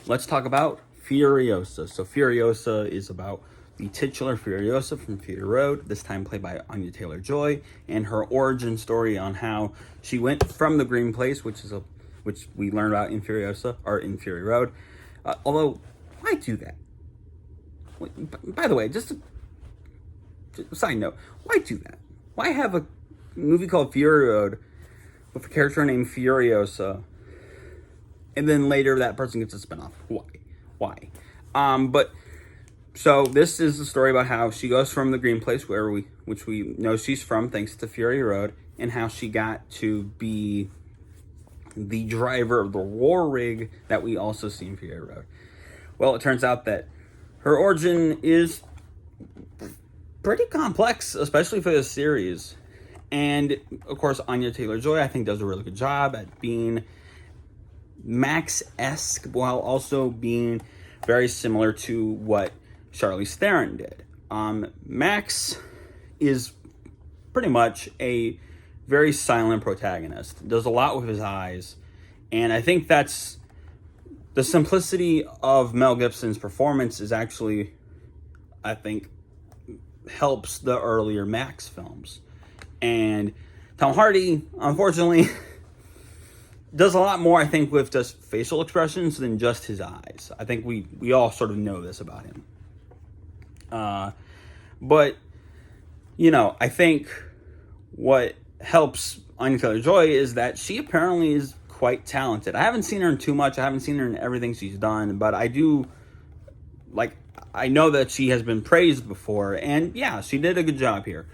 let's talk about Furiosa. So Furiosa is about the titular Furiosa from Fury Road, this time played by Anya Taylor-Joy, and her origin story on how she went from the Green Place, which we learned about in Furiosa, or in Fury Road. Although, why do that? By the way, just a side note, why do that? Why have a movie called Fury Road with a character named Furiosa, and then later that person gets a spinoff? Why? So this is the story about how she goes from the Green Place, which we know she's from thanks to Fury Road, and how she got to be the driver of the war rig that we also see in Fury Road. Well, it turns out that her origin is pretty complex, especially for this series. And, of course, Anya Taylor-Joy, I think, does a really good job at being Max-esque while also being very similar to what Charlize Theron did. Max is pretty much a very silent protagonist. Does a lot with his eyes. And I think that's the simplicity of Mel Gibson's performance is actually, I think, helps the earlier Max films. And Tom Hardy, unfortunately, does a lot more, I think, with just facial expressions than just his eyes. I think we all sort of know this about him. But, I think what helps Anya Taylor-Joy is that she apparently is quite talented. I haven't seen her in too much. I haven't seen her in everything she's done, but I know that she has been praised before, and yeah, she did a good job here.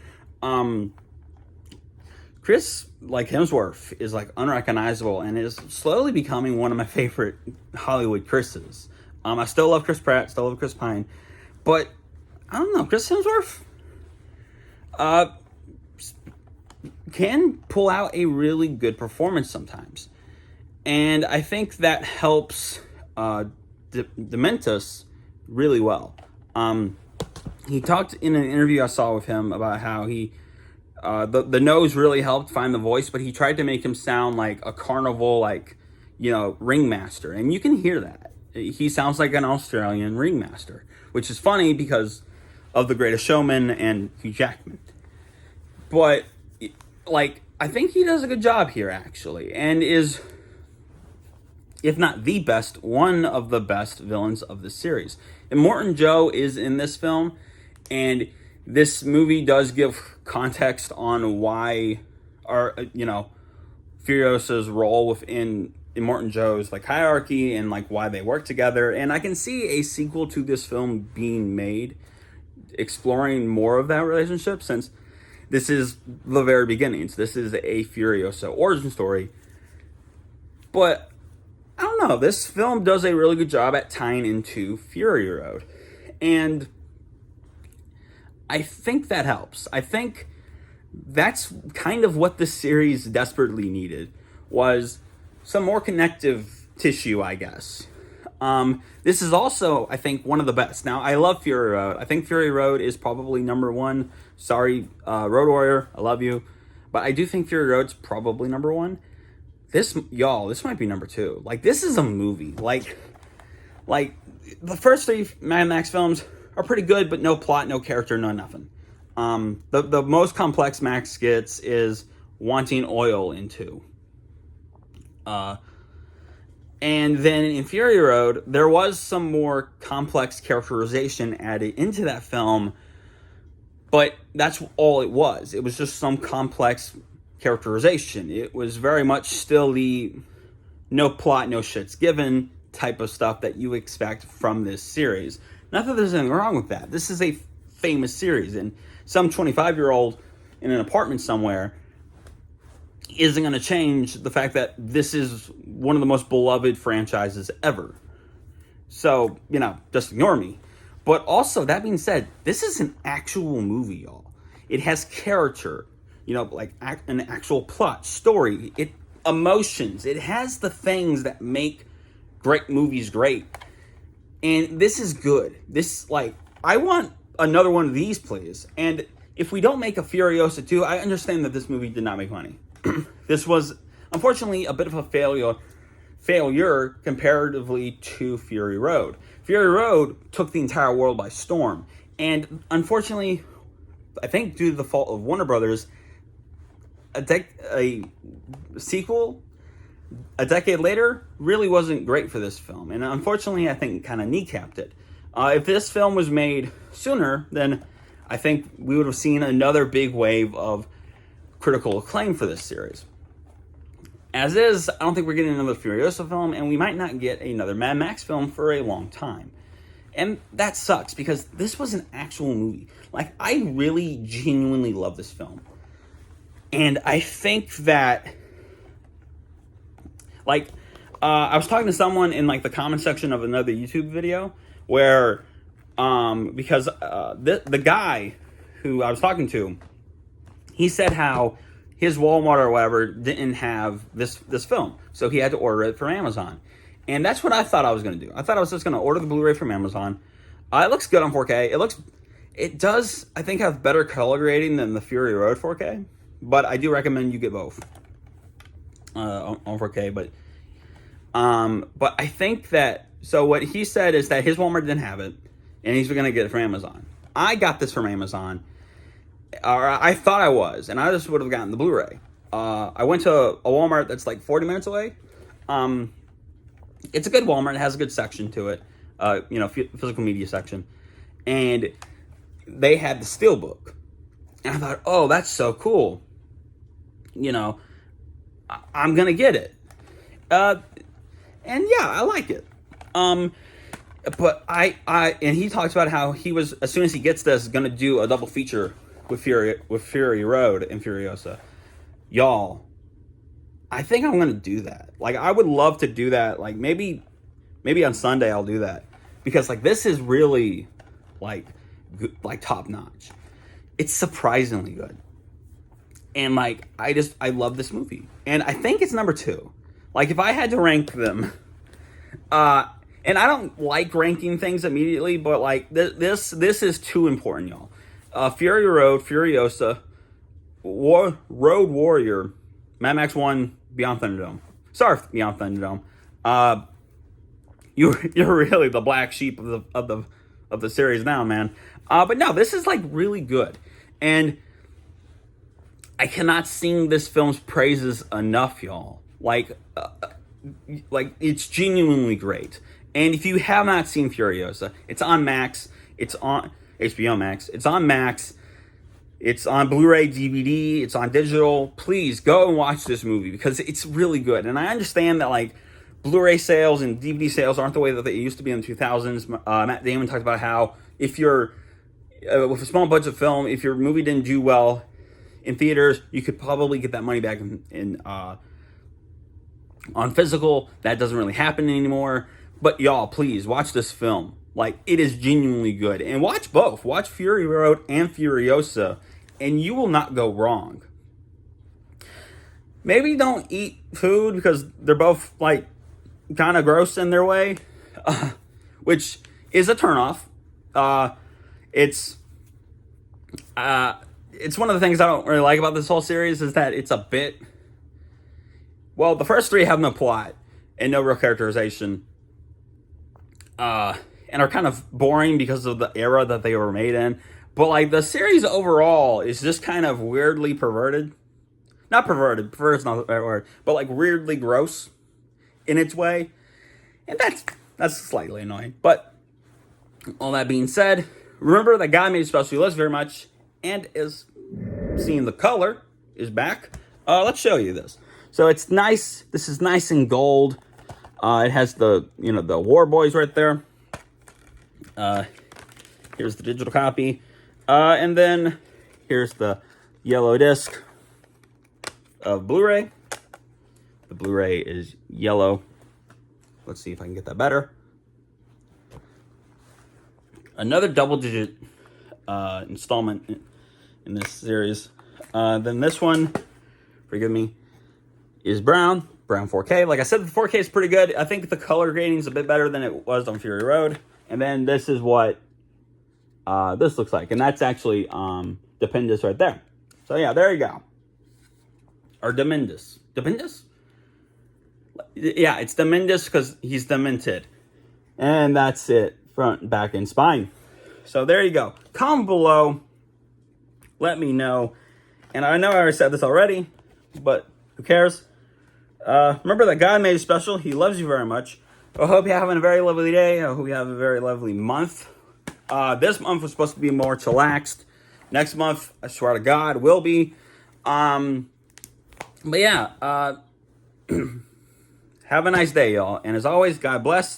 Chris, Hemsworth, is, unrecognizable and is slowly becoming one of my favorite Hollywood Chris's. I still love Chris Pratt, still love Chris Pine, but, I don't know, Chris Hemsworth can pull out a really good performance sometimes. And I think that helps Dementis really well. He talked in an interview I saw with him about how he the nose really helped find the voice, but he tried to make him sound like a carnival, ringmaster. And you can hear that. He sounds like an Australian ringmaster, which is funny because of The Greatest Showman and Hugh Jackman. But, I think he does a good job here, actually, and is, if not the best, one of the best villains of the series. Immortan Joe is in this film, and this movie does give context on why, Furiosa's role within Immortan Joe's, hierarchy and, why they work together. And I can see a sequel to this film being made, exploring more of that relationship, since this is the very beginnings. This is a Furiosa origin story. But I don't know, this film does a really good job at tying into Fury Road. And I think that helps. I think that's kind of what this series desperately needed, was some more connective tissue, I guess. This is also, I think, one of the best. Now, I love Fury Road. I think Fury Road is probably number one. Sorry, Road Warrior, I love you. But I do think Fury Road's probably number one. This might be number two. This is a movie. The first three Mad Max films are pretty good, but no plot, no character, no nothing. The most complex Max gets is wanting oil in 2. And then in Fury Road, there was some more complex characterization added into that film, but that's all it was. It was just some complex characterization. It was very much still the no plot, no shits given type of stuff that you expect from this series. Not that there's anything wrong with that. This is a famous series, and some 25-year-old in an apartment somewhere isn't going to change the fact that this is one of the most beloved franchises ever. So, just ignore me. But also, that being said, this is an actual movie, y'all. It has character, an actual plot, story, emotions. It has the things that make great movies great. And this is good. I want another one of these, please. And if we don't make a Furiosa 2, I understand that this movie did not make money. This was, unfortunately, a bit of a failure comparatively to Fury Road. Fury Road took the entire world by storm. And unfortunately, I think due to the fault of Warner Brothers, a sequel a decade later really wasn't great for this film. And unfortunately, I think kind of kneecapped it. If this film was made sooner, then I think we would have seen another big wave of critical acclaim for this series. As is, I don't think we're getting another Furiosa film, and we might not get another Mad Max film for a long time. And that sucks, because this was an actual movie. Like, I really genuinely love this film. And I think that, like, I was talking to someone in, like, the comment section of another YouTube video, where, because the guy who I was talking to, he said how his Walmart or whatever didn't have this film, so he had to order it from Amazon. And that's what I thought I was going to do. I thought I was just going to order the Blu-ray from Amazon. It looks good on 4K. It does, I think, have better color grading than the Fury Road 4K, but I do recommend you get both on 4K. But I think that, so what he said is that his Walmart didn't have it, and he's going to get it from Amazon. I got this from Amazon, or I thought I was, and I just would have gotten the Blu-ray. I went to a Walmart that's like 40 minutes away. It's a good Walmart. It has a good section to it, physical media section. And they had the Steelbook. And I thought, oh, that's so cool. I'm going to get it. And yeah, I like it. But and he talks about how he was, as soon as he gets this, going to do a double feature with Fury Road and Furiosa. Y'all, I think I'm gonna do that. Like, I would love to do that. Like, maybe on Sunday I'll do that, because like this is really like good, like top notch. It's surprisingly good, and like I love this movie, and I think it's number 2. Like, if I had to rank them, and I don't like ranking things immediately, but like this is too important, y'all. Fury Road, Furiosa, Road Warrior, Mad Max 1, Beyond Thunderdome. Sorry, Beyond Thunderdome. You're really the black sheep of the series now, man. But no, this is like really good, and I cannot sing this film's praises enough, y'all. Like it's genuinely great. And if you have not seen Furiosa, it's on Max. It's on HBO Max. It's on Max. It's on Blu-ray, DVD. It's on digital. Please go and watch this movie, because it's really good. And I understand that like Blu-ray sales and DVD sales aren't the way that they used to be in the 2000s. Matt Damon talked about how if you're with a small budget film, if your movie didn't do well in theaters, you could probably get that money back on physical. That doesn't really happen anymore. But y'all, please watch this film. Like, it is genuinely good. And watch both. Watch Fury Road and Furiosa, and you will not go wrong. Maybe don't eat food, because they're both, like, kind of gross in their way, which is a turnoff. It's one of the things I don't really like about this whole series, is that it's a bit... Well, the first 3 have no plot and no real characterization. And are kind of boring because of the era that they were made in. But like the series overall is just kind of weirdly perverted. Not perverted, perverted's not the right word, but like weirdly gross in its way. And that's slightly annoying. But all that being said, remember that guy made special list very much, and is seeing the color is back. Let's show you this. So it's nice. This is nice and gold. It has the War Boys right there. Here's the digital copy. And then here's the yellow disc of Blu-ray. The Blu-ray is yellow. Let's see if I can get that better. Another double-digit installment in this series. Then this one, forgive me, is brown 4K. Like I said, the 4K is pretty good. I think the color grading is a bit better than it was on Fury Road. And then this is what this looks like. And that's actually Dependus right there. So yeah, there you go. Or Demendus. Dependus? Yeah, it's dementis because he's demented. And that's it. Front, back, and spine. So there you go. Comment below. Let me know. And I know I already said this already, but who cares? Remember that God made you special. He loves you very much. I hope you're having a very lovely day. I hope you have a very lovely month. This month was supposed to be more chillaxed. Next month, I swear to God, will be. But yeah, have a nice day, y'all. And as always, God bless.